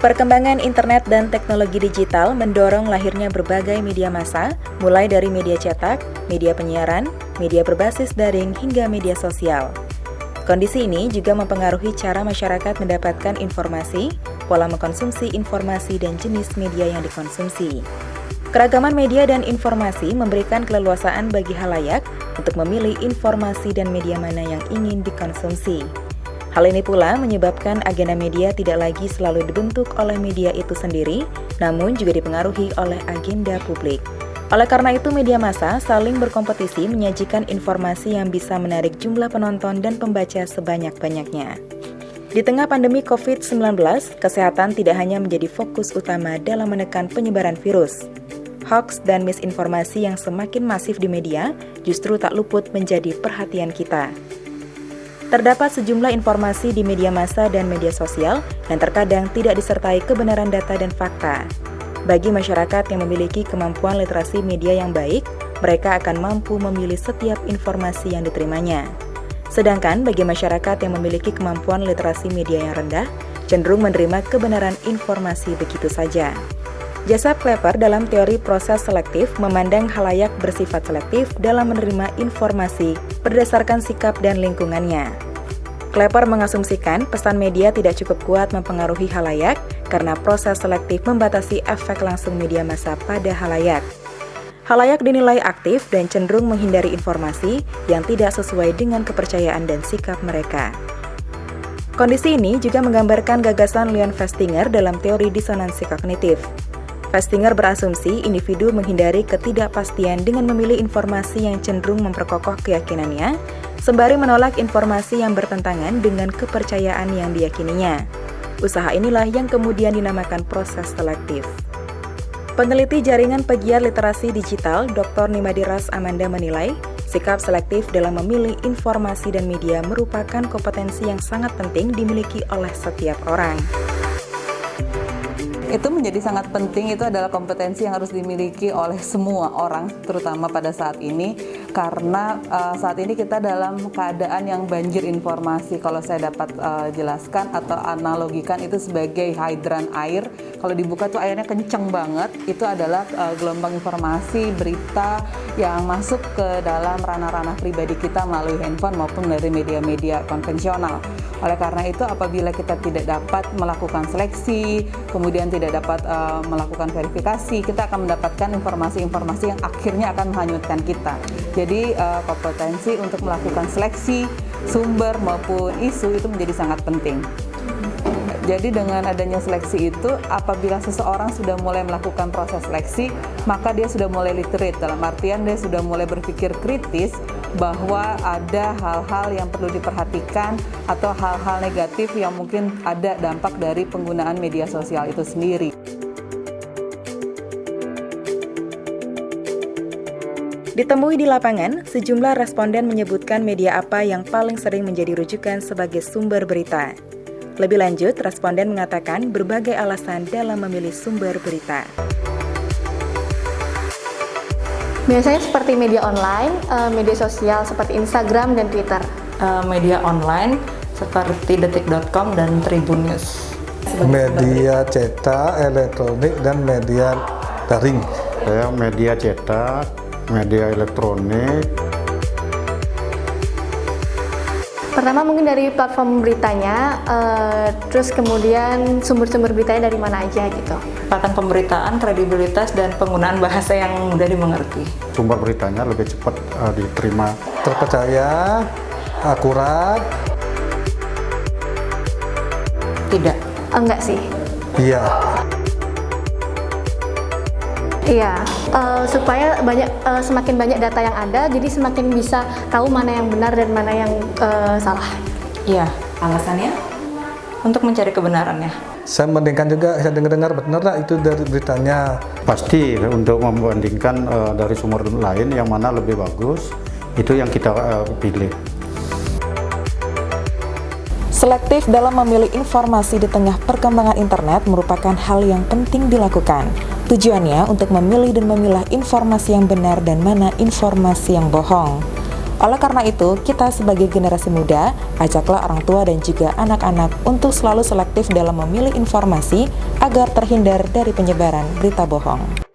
Perkembangan internet dan teknologi digital mendorong lahirnya berbagai media massa, mulai dari media cetak, media penyiaran, media berbasis daring, hingga media sosial. Kondisi ini juga mempengaruhi cara masyarakat mendapatkan informasi, pola mengkonsumsi informasi, dan jenis media yang dikonsumsi. Keragaman media dan informasi memberikan keleluasaan bagi khalayak untuk memilih informasi dan media mana yang ingin dikonsumsi. Hal ini pula menyebabkan agenda media tidak lagi selalu dibentuk oleh media itu sendiri, namun juga dipengaruhi oleh agenda publik. Oleh karena itu, media massa saling berkompetisi menyajikan informasi yang bisa menarik jumlah penonton dan pembaca sebanyak-banyaknya. Di tengah pandemi COVID-19, kesehatan tidak hanya menjadi fokus utama dalam menekan penyebaran virus. Hoax dan misinformasi yang semakin masif di media justru tak luput menjadi perhatian kita. Terdapat sejumlah informasi di media massa dan media sosial yang terkadang tidak disertai kebenaran data dan fakta. Bagi masyarakat yang memiliki kemampuan literasi media yang baik, mereka akan mampu memilih setiap informasi yang diterimanya. Sedangkan bagi masyarakat yang memiliki kemampuan literasi media yang rendah, cenderung menerima kebenaran informasi begitu saja. Jasa Clapper dalam teori proses selektif memandang khalayak bersifat selektif dalam menerima informasi berdasarkan sikap dan lingkungannya. Clapper mengasumsikan pesan media tidak cukup kuat mempengaruhi khalayak karena proses selektif membatasi efek langsung media massa pada khalayak. Khalayak dinilai aktif dan cenderung menghindari informasi yang tidak sesuai dengan kepercayaan dan sikap mereka. Kondisi ini juga menggambarkan gagasan Leon Festinger dalam teori disonansi kognitif. Festinger berasumsi individu menghindari ketidakpastian dengan memilih informasi yang cenderung memperkokoh keyakinannya, sembari menolak informasi yang bertentangan dengan kepercayaan yang diyakininya. Usaha inilah yang kemudian dinamakan proses selektif. Peneliti jaringan pegiat literasi digital, Dr. Nimadiras Amanda menilai, sikap selektif dalam memilih informasi dan media merupakan kompetensi yang sangat penting dimiliki oleh setiap orang. Itu menjadi sangat penting, itu adalah kompetensi yang harus dimiliki oleh semua orang, terutama pada saat ini, karena saat ini kita dalam keadaan yang banjir informasi. Kalau saya dapat jelaskan atau analogikan itu sebagai hidran air, kalau dibuka tuh airnya kenceng banget, itu adalah gelombang informasi, berita yang masuk ke dalam ranah-ranah pribadi kita melalui handphone maupun dari media-media konvensional. Oleh karena itu, apabila kita tidak dapat melakukan seleksi, kemudian tidak dapat melakukan verifikasi, kita akan mendapatkan informasi-informasi yang akhirnya akan menghanyutkan kita. Jadi kompetensi untuk melakukan seleksi sumber maupun isu itu menjadi sangat penting. Jadi dengan adanya seleksi itu, apabila seseorang sudah mulai melakukan proses seleksi, maka dia sudah mulai literate, dalam artian dia sudah mulai berpikir kritis bahwa ada hal-hal yang perlu diperhatikan atau hal-hal negatif yang mungkin ada dampak dari penggunaan media sosial itu sendiri. Ditemui di lapangan, sejumlah responden menyebutkan media apa yang paling sering menjadi rujukan sebagai sumber berita. Lebih lanjut, responden mengatakan berbagai alasan dalam memilih sumber berita. Biasanya seperti media online, media sosial seperti Instagram dan Twitter. Media online seperti detik.com dan Tribun News. Media cetak, elektronik, dan media daring. Saya media cetak, media elektronik. Pertama mungkin dari platform beritanya, terus kemudian sumber-sumber beritanya dari mana aja gitu. Kecepatan pemberitaan, kredibilitas, dan penggunaan bahasa yang mudah dimengerti. Sumber beritanya lebih cepat diterima. Terpercaya, akurat. Tidak. Enggak sih. Iya. Iya, supaya semakin banyak data yang ada, jadi semakin bisa tahu mana yang benar dan mana yang salah. Iya. Alasannya? Untuk mencari kebenarannya. Saya membandingkan juga, saya dengar benar lah itu dari beritanya. Pasti untuk membandingkan dari sumber lain yang mana lebih bagus, itu yang kita pilih. Selektif dalam memilih informasi di tengah perkembangan internet merupakan hal yang penting dilakukan. Tujuannya untuk memilih dan memilah informasi yang benar dan mana informasi yang bohong. Oleh karena itu, kita sebagai generasi muda, ajaklah orang tua dan juga anak-anak untuk selalu selektif dalam memilih informasi agar terhindar dari penyebaran berita bohong.